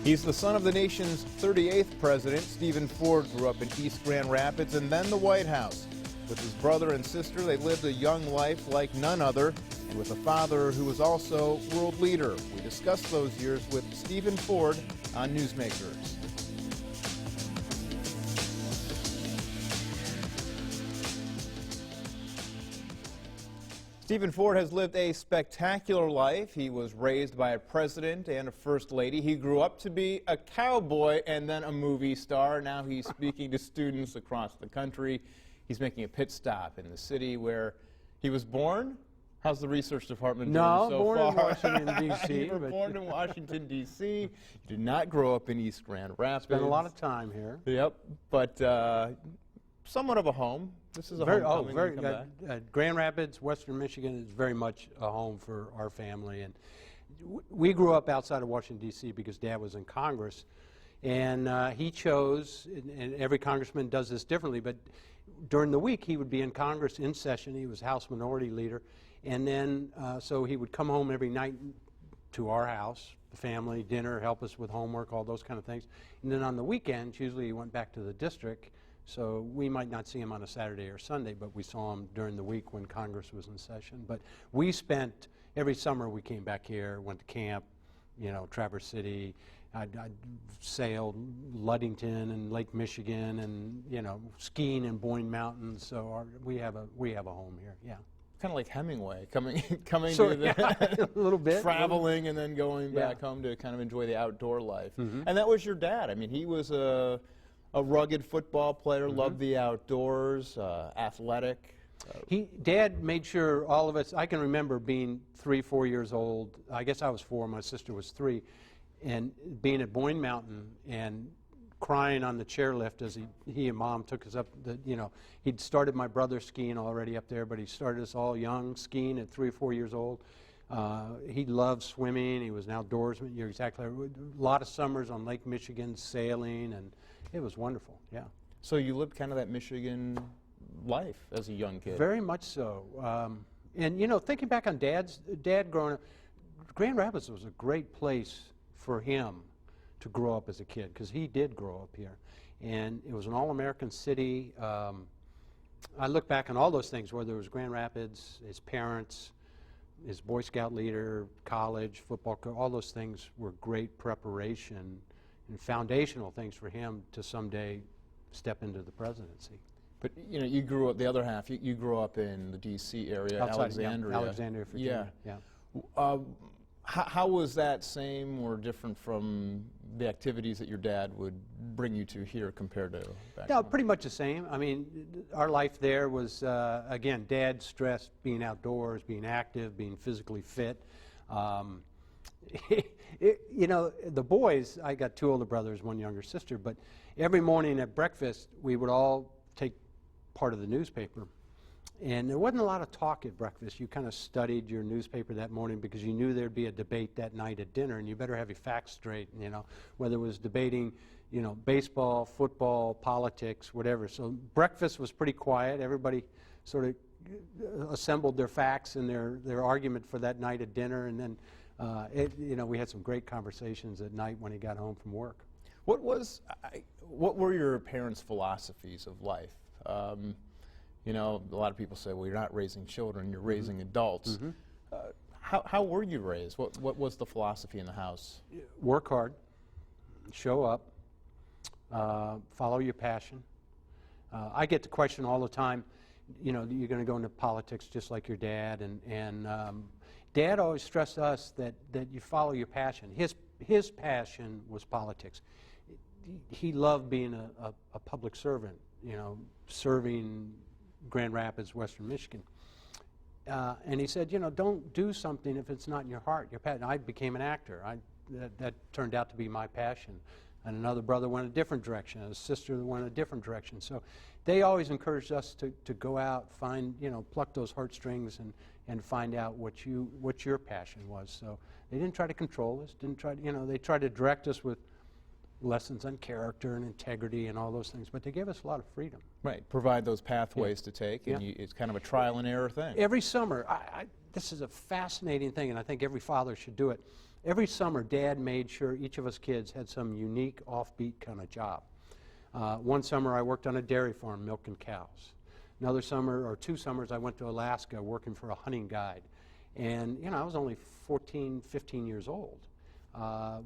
He's the son of the nation's 38th president. Stephen Ford grew up in East Grand Rapids and then the White House. With his brother and sister, they lived a young life like none other, and with a father who was also world leader. We discussed those years with Stephen Ford on Newsmakers. Stephen Ford has lived a spectacular life. He was raised by a president and a first lady. He grew up to be a cowboy and then a movie star. Now he's speaking to students across the country. He's making a pit stop in the city where he was born. How's the research department doing so far? No, born in Washington, D.C. You were born in Washington, D.C. You did not grow up in East Grand Rapids. Spent a lot of time here. Yep, but somewhat of a home. This is a homecoming. Grand Rapids, Western Michigan is very much a home for our family. And we grew up outside of Washington, D.C. because Dad was in Congress. And he chose, and every congressman does this differently, but during the week he would be in Congress in session. He was House Minority Leader. And then, so he would come home every night to our house, the family, dinner, help us with homework, all those kind of things. And then on the weekends, usually he went back to the district. So we might not see him on a Saturday or Sunday, but we saw him during the week when Congress was in session. But we spent, every summer we came back here, went to camp, you know, Traverse City. I sailed Ludington and Lake Michigan and, you know, skiing in Boyne Mountains. So we have a home here, yeah. Kind of like Hemingway, coming so, to the yeah, a little bit, traveling and then going back home to kind of enjoy the outdoor life. And that was your dad. I mean, he was a rugged football player, loved the outdoors, athletic. Dad made sure all of us, I can remember being 3, 4 years old. I guess I was 4, my sister was 3, and being at Boyne Mountain and crying on the chairlift as he and Mom took us up. You know, he'd started my brother skiing already up there, but he started us all young skiing at 3 or 4 years old. He loved swimming. He was an outdoorsman. You're exactly right. A lot of summers on Lake Michigan sailing, and it was wonderful, yeah. So you lived kind of that Michigan life as a young kid. Very much so. And, you know, thinking back on Dad growing up, Grand Rapids was a great place for him to grow up as a kid, because he did grow up here. And it was an all-American city. I look back on all those things, whether it was Grand Rapids, his parents, his Boy Scout leader, college, football, all those things were great preparation and foundational things for him to someday step into the presidency. But, you know, you grew up, the other half, you grew up in the D.C. area, outside, Alexandria. Yeah, Alexandria, Virginia. Yeah. How was that same or different from the activities that your dad would bring you to here compared to back home? Pretty much the same. I mean, our life there was, again, Dad stressed being outdoors, being active, being physically fit. You know, the boys, I got 2 older brothers, 1 younger sister, but every morning at breakfast, we would all take part of the newspaper. And there wasn't a lot of talk at breakfast. You kind of studied your newspaper that morning because you knew there'd be a debate that night at dinner, and you better have your facts straight, you know, whether it was debating, you know, baseball, football, politics, whatever. So breakfast was pretty quiet. Everybody sort of assembled their facts and their argument for that night at dinner, and then, you know, we had some great conversations at night when he got home from work. What were your parents' philosophies of life? You know, a lot of people say, well, you're not raising children, you're raising adults. How were you raised? What was the philosophy in the house? Work hard, show up, follow your passion. I get the question all the time, you know, you're going to go into politics just like your dad, and Dad always stressed to us that you follow your passion. His passion was politics. He loved being a public servant, you know, serving Grand Rapids, Western Michigan. And he said, you know, don't do something if it's not in your heart, your passion. I became an actor. That turned out to be my passion. And another brother went a different direction, and a sister went a different direction. So they always encouraged us to go out, find, you know, pluck those heartstrings and find out what your passion was. So they didn't try to control us, didn't try to, you know, they tried to direct us with lessons on character and integrity and all those things, but they gave us a lot of freedom. Right, provide those pathways to take, and it's kind of a trial and error thing. Every summer, this is a fascinating thing, and I think every father should do it. every summer, Dad made sure each of us kids had some unique, offbeat kind of job. One summer, I worked on a dairy farm milking cows. Another summer, or 2 summers, I went to Alaska working for a hunting guide. And, you know, I was only 14, 15 years old.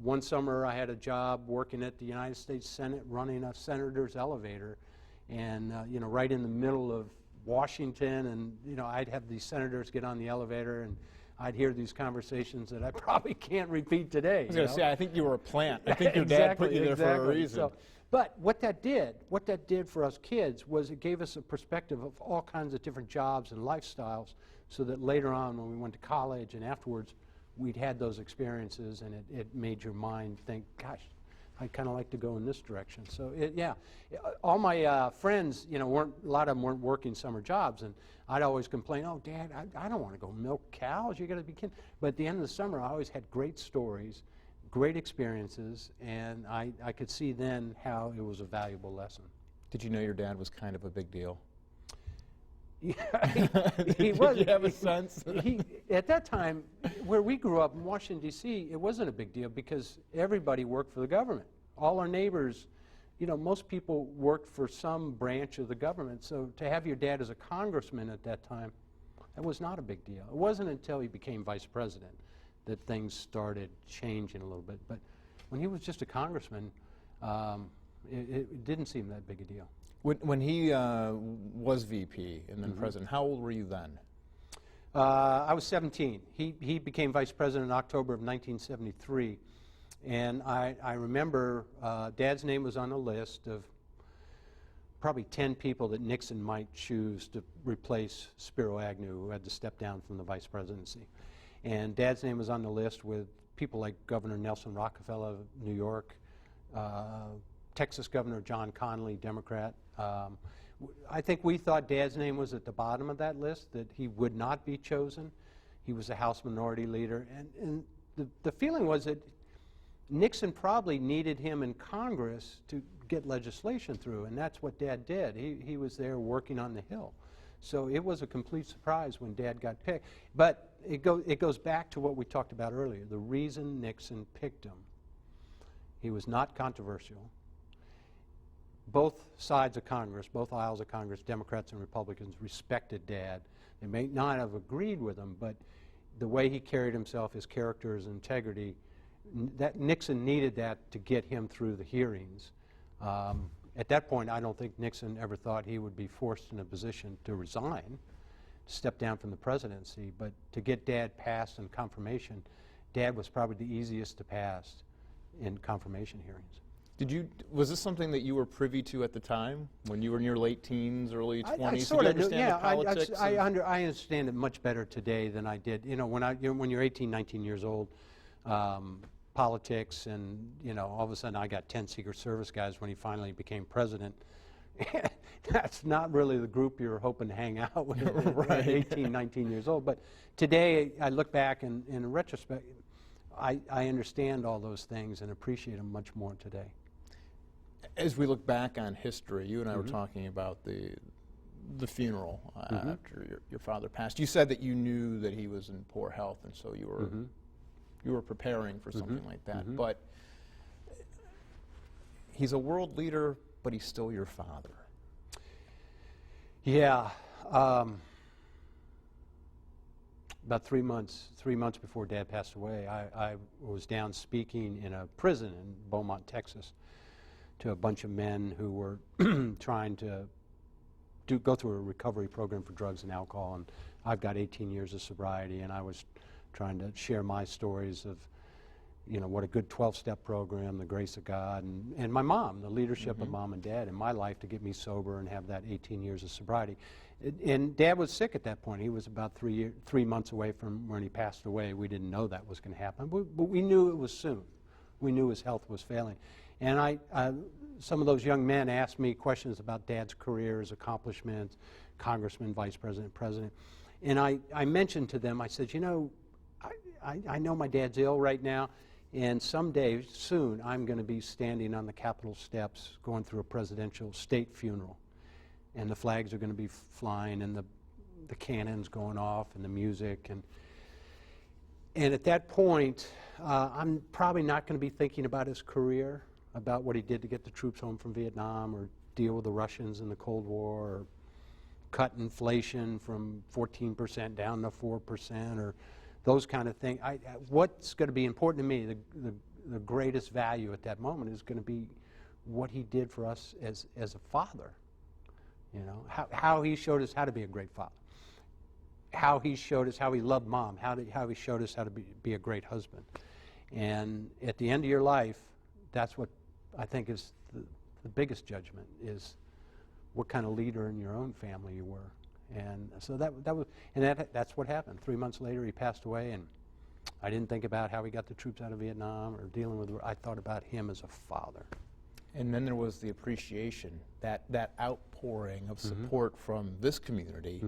One summer, I had a job working at the United States Senate, running a senator's elevator, and, you know, right in the middle of Washington, and, you know, I'd have these senators get on the elevator, and I'd hear these conversations that I probably can't repeat today. I was going to say, I think you were a plant. I think your dad put you there for a reason. So, but what that did for us kids was it gave us a perspective of all kinds of different jobs and lifestyles, so that later on when we went to college and afterwards, we'd had those experiences, and it made your mind think, gosh, I'd kind of like to go in this direction. So, all my friends, you know, a lot of them weren't working summer jobs, and I'd always complain, oh, Dad, I don't want to go milk cows. You got to be kidding. But at the end of the summer, I always had great stories, great experiences, and I could see then how it was a valuable lesson. Did you know your dad was kind of a big deal? Yeah, he was. Did you have a sense? At that time, where we grew up in Washington, D.C., it wasn't a big deal because everybody worked for the government. All our neighbors, you know, most people worked for some branch of the government. So to have your dad as a congressman at that time, that was not a big deal. It wasn't until he became vice president that things started changing a little bit. But when he was just a congressman, it didn't seem that big a deal. When he was VP and then president, how old were you then? I was 17. He became vice president in October of 1973. And I remember Dad's name was on a list of probably 10 people that Nixon might choose to replace Spiro Agnew, who had to step down from the vice presidency. And Dad's name was on the list with people like Governor Nelson Rockefeller of New York, Texas Governor John Connally, Democrat. I think we thought Dad's name was at the bottom of that list, that he would not be chosen. He was a House Minority Leader. And the feeling was that Nixon probably needed him in Congress to get legislation through, and that's what Dad did. He was there working on the Hill. So it was a complete surprise when Dad got picked. But it goes back to what we talked about earlier, the reason Nixon picked him. He was not controversial. Both sides of Congress, both aisles of Congress, Democrats and Republicans, respected Dad. They may not have agreed with him, but the way he carried himself, his character, his integrity, that Nixon needed that to get him through the hearings. At that point, I don't think Nixon ever thought he would be forced in a position to resign, step down from the presidency, but to get Dad passed in confirmation, Dad was probably the easiest to pass in confirmation hearings. Was this something that you were privy to at the time, when you were in your late teens, early 20s? I sort of knew, yeah. I understand it much better today than I did. You know, when you're 18, 19 years old, politics, and you know, all of a sudden I got 10 Secret Service guys when he finally became president. That's not really the group you're hoping to hang out with at 18, 19 years old. But today I look back and in retrospect, I understand all those things and appreciate them much more today. As we look back on history, you and I were talking about the funeral after your father passed. You said that you knew that he was in poor health, and so you were preparing for something like that. But he's a world leader, but he's still your father. Yeah. About 3 months before Dad passed away, I was down speaking in a prison in Beaumont, Texas, to a bunch of men who were trying to go through a recovery program for drugs and alcohol. And I've got 18 years of sobriety, and I was trying to share my stories of, you know, what a good 12-step program, the grace of God, and my mom, the leadership of Mom and Dad in my life to get me sober and have that 18 years of sobriety. And Dad was sick at that point. He was about 3 months away from when he passed away. We didn't know that was going to happen, but we knew it was soon. We knew his health was failing. And some of those young men asked me questions about Dad's career, his accomplishments, congressman, vice president, president. And I mentioned to them, I said, you know, I know my dad's ill right now, and someday, soon, I'm going to be standing on the Capitol steps going through a presidential state funeral. And the flags are going to be flying, and the cannons going off, and the music. And at that point, I'm probably not going to be thinking about his career, about what he did to get the troops home from Vietnam, or deal with the Russians in the Cold War, or cut inflation from 14% down to 4%, or those kind of things. What's going to be important to me, the greatest value at that moment, is going to be what he did for us as a father. You know, how he showed us how to be a great father, how he showed us how he loved Mom, how he showed us how to be a great husband. And at the end of your life, that's what I think is the biggest judgment, is what kind of leader in your own family you were. And so that's what happened. 3 months later, he passed away, and I didn't think about how he got the troops out of Vietnam or dealing with. I thought about him as a father. And then there was the appreciation, that outpouring of support from this community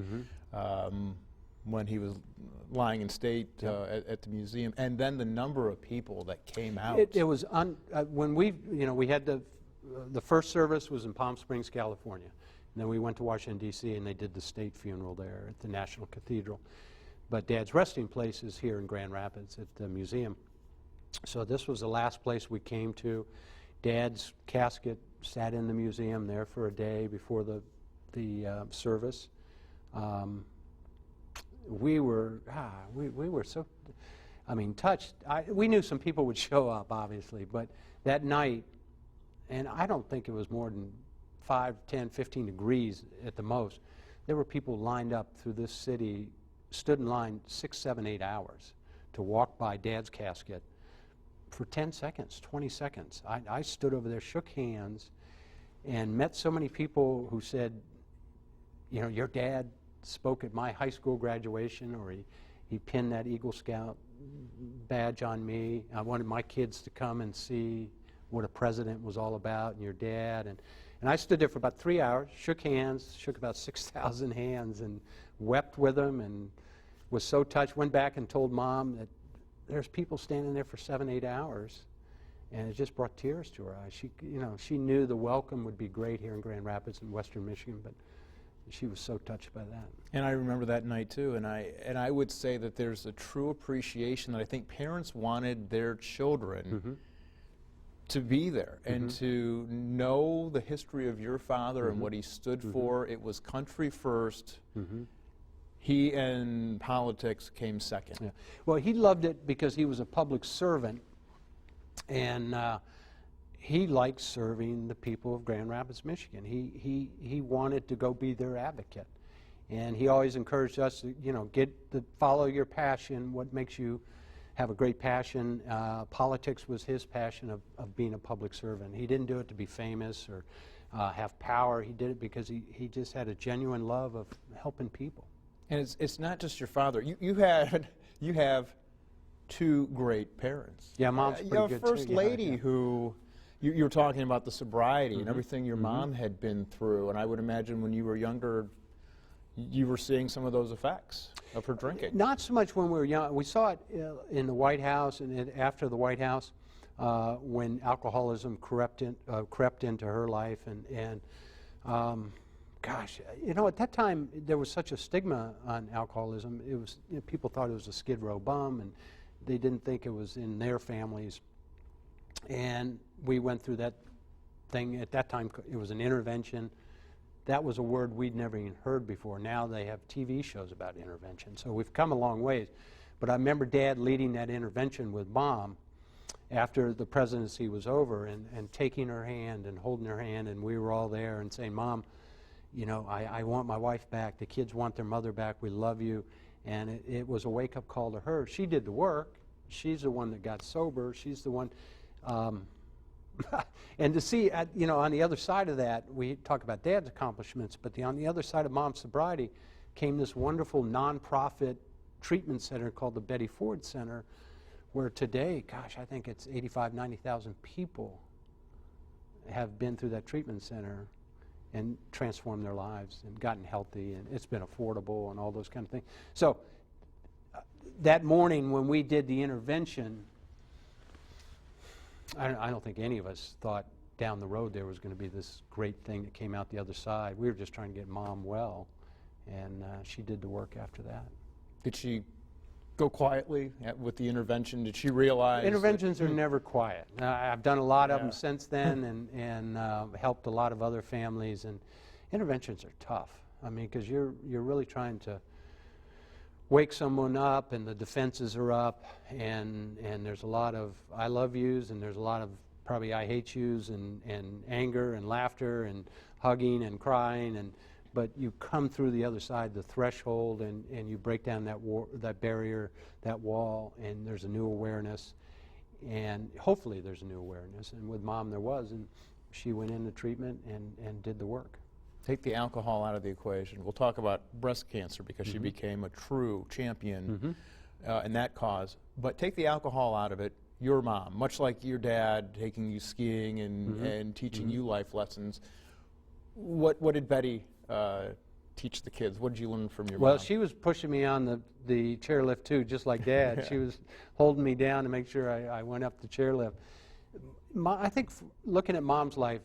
when he was lying in state at the museum, and then the number of people that came out. It was when we had the first service was in Palm Springs, California, and then we went to Washington D.C. and they did the state funeral there at the National Cathedral. But Dad's resting place is here in Grand Rapids at the museum. So this was the last place we came to. Dad's casket sat in the museum there for a day before the service. We were so, touched. We knew some people would show up, obviously, but that night, and I don't think it was more than 5, 10, 15 degrees at the most, there were people lined up through this city, stood in line 6, 7, 8 hours to walk by Dad's casket for 10 seconds, 20 seconds. I stood over there, shook hands, and met so many people who said, you know, your dad spoke at my high school graduation, or he pinned that Eagle Scout badge on me. I wanted my kids to come and see what a president was all about, and your dad. And I stood there for about 3 hours, shook hands, shook about 6,000 hands, and wept with them, and was so touched. Went back and told Mom that there's people standing there for 7, 8 hours, and it just brought tears to her eyes. She knew the welcome would be great here in Grand Rapids and Western Michigan, but she was so touched by that. And I remember that night too, and I would say that there's a true appreciation that I think parents wanted their children to be there and to know the history of your father and what he stood for. It was country first. He and politics came second. Yeah. Well, he loved it because he was a public servant, and he liked serving the people of Grand Rapids, Michigan. He wanted to go be their advocate, and he always encouraged us to follow your passion. What makes you have a great passion? Politics was his passion of being a public servant. He didn't do it to be famous or have power. He did it because he just had a genuine love of helping people. And it's not just your father. You have two great parents. Yeah, Mom's pretty good too. You have a first lady who you were talking about the sobriety and everything your mom had been through, and I would imagine when you were younger, you were seeing some of those effects of her drinking. Not so much when we were young. We saw it in the White House and after the White House when alcoholism crept into her life, and gosh, at that time there was such a stigma on alcoholism. It was people thought it was a Skid Row bum, and they didn't think it was in their families. And we went through that thing. At that time, it was an intervention. That was a word we'd never even heard before. Now they have TV shows about intervention. So we've come a long ways. But I remember Dad leading that intervention with Mom after the presidency was over, and taking her hand and holding her hand, and we were all there and saying, Mom, I want my wife back. The kids want their mother back. We love you. And it was a wake-up call to her. She did the work. She's the one that got sober. She's the one. And to see, on the other side of that, we talk about Dad's accomplishments, but on the other side of Mom's sobriety came this wonderful nonprofit treatment center called the Betty Ford Center, where today, gosh, I think it's 85,000, 90,000 people have been through that treatment center and transformed their lives and gotten healthy, and it's been affordable and all those kind of things. So that morning when we did the intervention, I don't think any of us thought down the road there was going to be this great thing that came out the other side. We were just trying to get Mom well, and she did the work after that. Did she go quietly with the intervention? Did she realize? Interventions are never quiet. I've done a lot of them Yeah. since then, and helped a lot of other families. And interventions are tough. I mean, because you're really trying to wake someone up, and the defenses are up, and there's a lot of I love yous, and there's a lot of probably I hate yous, and anger and laughter and hugging and crying, but you come through the other side, the threshold, and you break down that barrier, that wall, and there's a new awareness, and hopefully there's a new awareness. And with Mom there was, and she went into treatment and did the work. Take the alcohol out of the equation. We'll talk about breast cancer because she became a true champion in that cause. But take the alcohol out of it. Your mom, much like your dad taking you skiing and teaching you life lessons, what did Betty teach the kids? What did you learn from your mom? Well, she was pushing me on the chairlift too, just like Dad. She was holding me down to make sure I went up the chairlift. I think looking at Mom's life,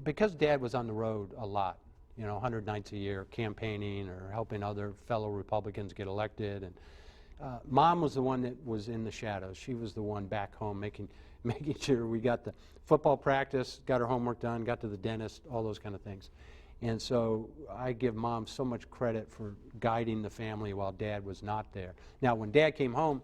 because Dad was on the road a lot, 100 nights a year, campaigning or helping other fellow Republicans get elected, and Mom was the one that was in the shadows. She was the one back home making sure we got the football practice, got her homework done, got to the dentist, all those kind of things. And so I give Mom so much credit for guiding the family while Dad was not there. Now, when Dad came home,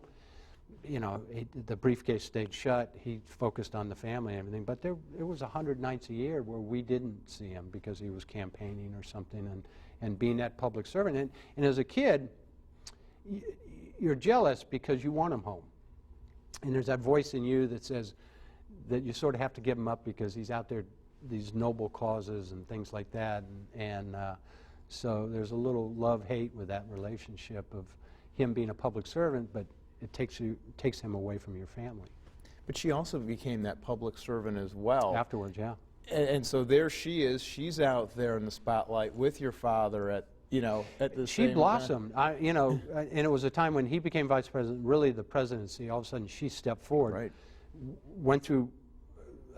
the briefcase stayed shut. He focused on the family and everything. But it was 100 nights a year where we didn't see him because he was campaigning or something and being that public servant. And as a kid, you're jealous because you want him home. And there's that voice in you that says that you sort of have to give him up because he's out there, these noble causes and things like that. And so there's a little love-hate with that relationship of him being a public servant, but it takes him away from your family. But she also became that public servant as well. Afterwards, yeah. And so there she is. She's out there in the spotlight with your father at the She same blossomed. time. And it was a time when he became vice president, really the presidency, all of a sudden she stepped forward. Right. Went through,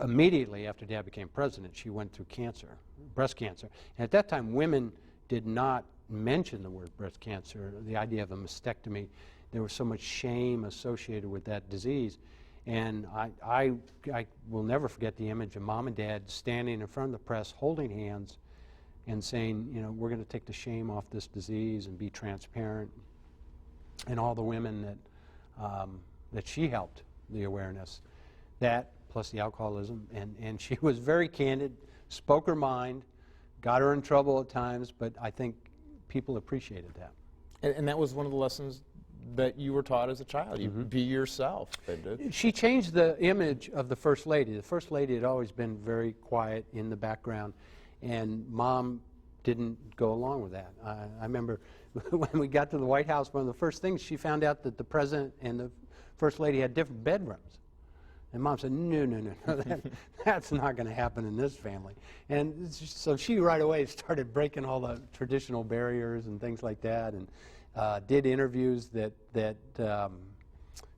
immediately after Dad became president, she went through cancer, breast cancer. And at that time, women did not mention the word breast cancer, the idea of a mastectomy. There was so much shame associated with that disease. And I will never forget the image of Mom and Dad standing in front of the press, holding hands, and saying, we're going to take the shame off this disease and be transparent. And all the women that she helped, the awareness, that plus the alcoholism, and she was very candid, spoke her mind, got her in trouble at times, but I think people appreciated that. And that was one of the lessons that you were taught as a child. You be yourself. She changed the image of the First Lady. The First Lady had always been very quiet in the background, and Mom didn't go along with that. I remember when we got to the White House, one of the first things she found out that the President and the First Lady had different bedrooms. And Mom said, no, that's not going to happen in this family. And so she right away started breaking all the traditional barriers and things like that, and did interviews that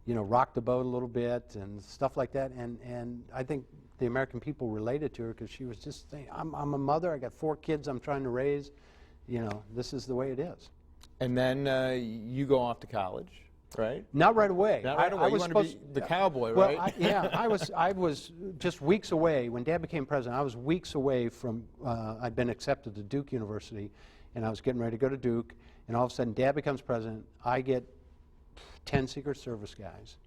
rocked the boat a little bit and stuff like that. And I think the American people related to her because she was just saying, I'm a mother, I got 4 kids I'm trying to raise, this is the way it is. And then you go off to college, right? Not right away. Not right away. You want to be the cowboy, right? Well, I was just weeks away. When Dad became president, I was weeks away from, I'd been accepted to Duke University, and I was getting ready to go to Duke, and all of a sudden Dad becomes president. I get 10 Secret Service guys,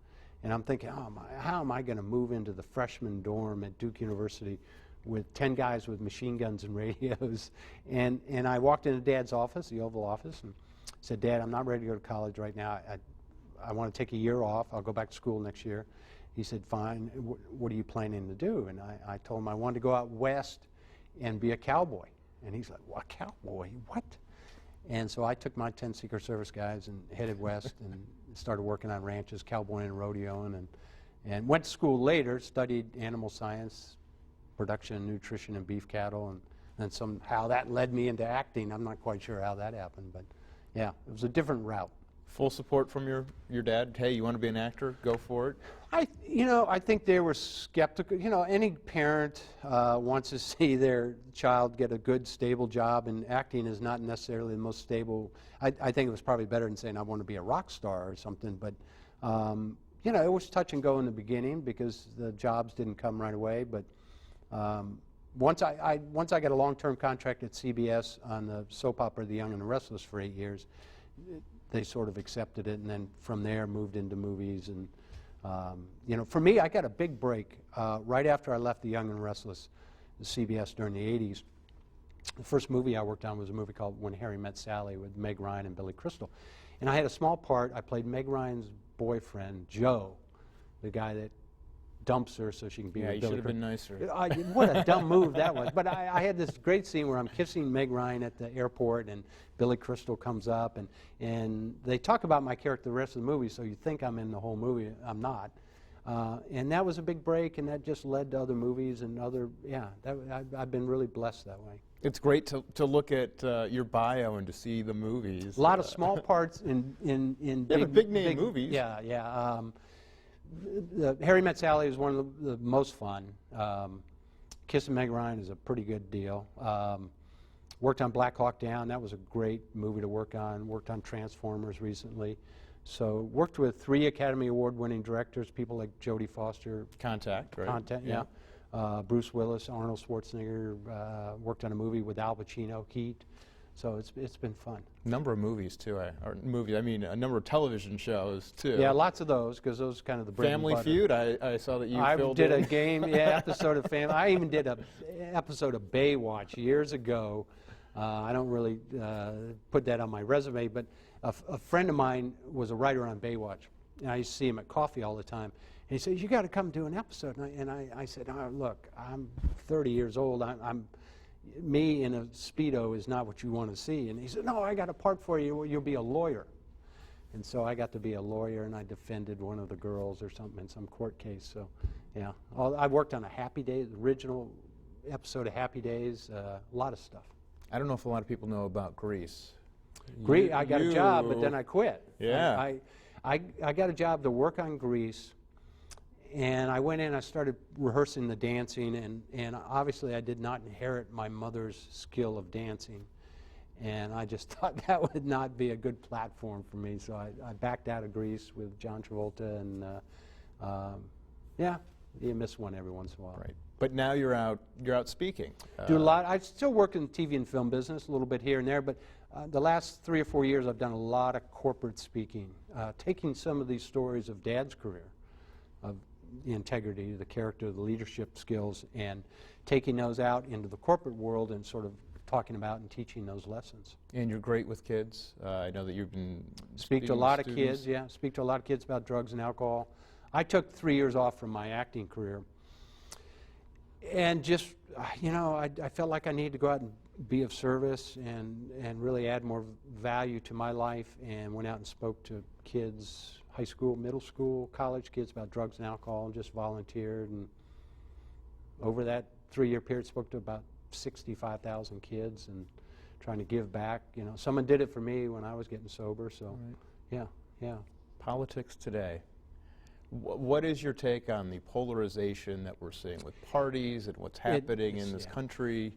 and I'm thinking, how am I going to move into the freshman dorm at Duke University with 10 guys with machine guns and radios? And I walked into Dad's office, the Oval Office, and said, Dad, I'm not ready to go to college right now. I want to take a year off. I'll go back to school next year. He said, fine. What are you planning to do? And I told him I wanted to go out west and be a cowboy. And he's like, what, cowboy? What? And so I took my 10 Secret Service guys and headed west and started working on ranches, cowboying and rodeoing, and went to school later, studied animal science, production and nutrition and beef cattle, and then somehow that led me into acting. I'm not quite sure how that happened, but yeah, it was a different route. Full support from your dad? Hey, you want to be an actor? Go for it. I think they were skeptical. Any parent wants to see their child get a good, stable job, and acting is not necessarily the most stable. I think it was probably better than saying I want to be a rock star or something. But it was touch and go in the beginning because the jobs didn't come right away. But once I got a long-term contract at CBS on the soap opera The Young and the Restless for 8 years, they sort of accepted it, and then from there moved into movies. And for me, I got a big break right after I left The Young and Restless, the CBS during the 80s. The first movie I worked on was a movie called When Harry Met Sally with Meg Ryan and Billy Crystal. And I had a small part. I played Meg Ryan's boyfriend, Joe, the guy that dumps her so she can be with Billy. Yeah, you should have been nicer. What a dumb move that was. But I had this great scene where I'm kissing Meg Ryan at the airport, and Billy Crystal comes up, and they talk about my character the rest of the movie, so you think I'm in the whole movie. I'm not. And that was a big break, and that just led to other movies and I've been really blessed that way. It's great to look at your bio and to see the movies. A lot of small parts in big name movies. Yeah. The Harry Met Sally is one of the most fun. Kissing Meg Ryan is a pretty good deal. Worked on Black Hawk Down. That was a great movie to work on. Worked on Transformers recently. So worked with 3 Academy Award winning directors, people like Jodie Foster. Contact, right? Contact, yeah. Bruce Willis, Arnold Schwarzenegger. Worked on a movie with Al Pacino, Heat. So it's been fun. Number of movies too, a number of television shows too. Yeah, lots of those, because those are kind of the bread Family and butter. Feud. I saw that you filled in. I did a game, episode of Family. I even did an episode of Baywatch years ago. I don't really put that on my resume, but a friend of mine was a writer on Baywatch, and I used to see him at coffee all the time. And he said, "You got to come do an episode." And I said, "Look, I'm 30 years old. Me in a Speedo is not what you want to see." And he said, "No, I got a part for you. You'll be a lawyer." And so I got to be a lawyer, and I defended one of the girls or something in some court case. So, yeah. I worked on a Happy Days, the original episode of Happy Days, a lot of stuff. I don't know if a lot of people know about Grease. I got a job, but then I quit. Yeah. I got a job to work on Grease. And I went in, I started rehearsing the dancing, and obviously I did not inherit my mother's skill of dancing. And I just thought that would not be a good platform for me, so I backed out of Grease with John Travolta, and you miss one every once in a while. Right. But now you're out speaking. Do a lot. I still work in the TV and film business, a little bit here and there, but the last 3 or 4 years I've done a lot of corporate speaking, taking some of these stories of Dad's career, of the integrity, the character, the leadership skills, and taking those out into the corporate world and sort of talking about and teaching those lessons. And you're great with kids. I know that you've been speak to a lot of kids. Yeah, speak to a lot of kids about drugs and alcohol. I took 3 years off from my acting career, and just I felt like I needed to go out and be of service and really add more value to my life, and went out and spoke to kids. High school, middle school, college kids about drugs and alcohol, and just volunteered. And over that 3-year period, spoke to about 65,000 kids, and trying to give back. Someone did it for me when I was getting sober. So, right. Yeah. Politics today. What is your take on the polarization that we're seeing with parties and what's happening in this country?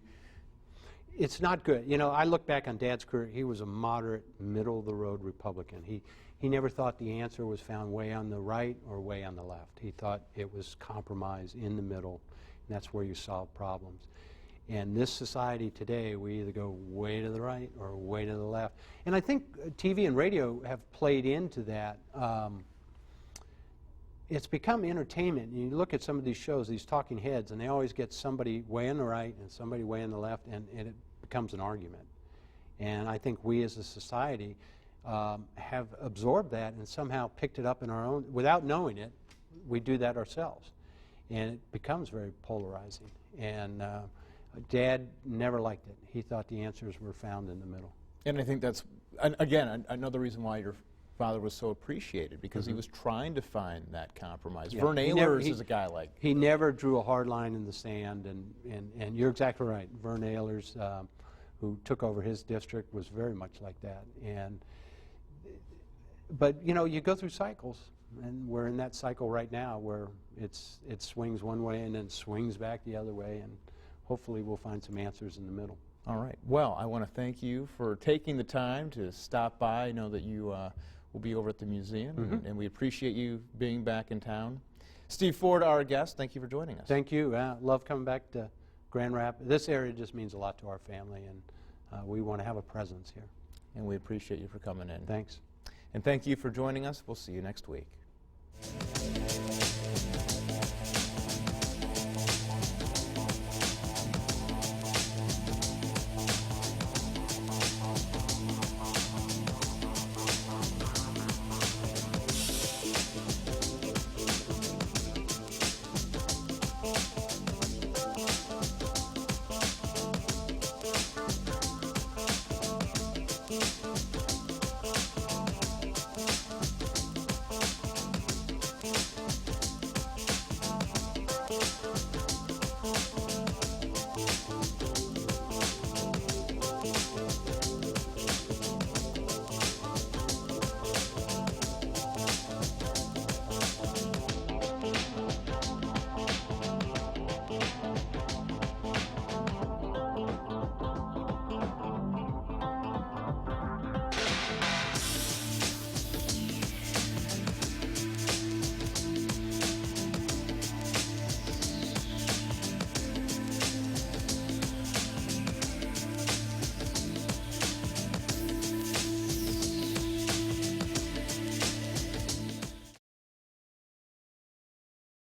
It's not good. I look back on Dad's career. He was a moderate, middle-of-the-road Republican. He never thought the answer was found way on the right or way on the left. He thought it was compromise in the middle, and that's where you solve problems. And this society today, we either go way to the right or way to the left. And I think TV and radio have played into that. It's become entertainment. You look at some of these shows, these talking heads, and they always get somebody way on the right and somebody way on the left, and it becomes an argument. And I think we as a society have absorbed that and somehow picked it up in our own, without knowing it. We do that ourselves, and it becomes very polarizing. And Dad never liked it. He thought the answers were found in the middle. And I think that's, again, another reason why your father was so appreciated, because he was trying to find that compromise. Yeah. Vern Ehlers is a guy like that. He never drew a hard line in the sand, and you're exactly right. Vern Ehlers, who took over his district, was very much like that. And But you know, you go through cycles, and we're in that cycle right now where it swings one way and then swings back the other way, and hopefully we'll find some answers in the middle. All right. Well, I want to thank you for taking the time to stop by. I know that you will be over at the museum, and we appreciate you being back in town. Steve Ford, our guest, thank you for joining us. Thank you. Love coming back to Grand Rapids. This area just means a lot to our family, and we want to have a presence here. And we appreciate you for coming in. Thanks. And thank you for joining us. We'll see you next week.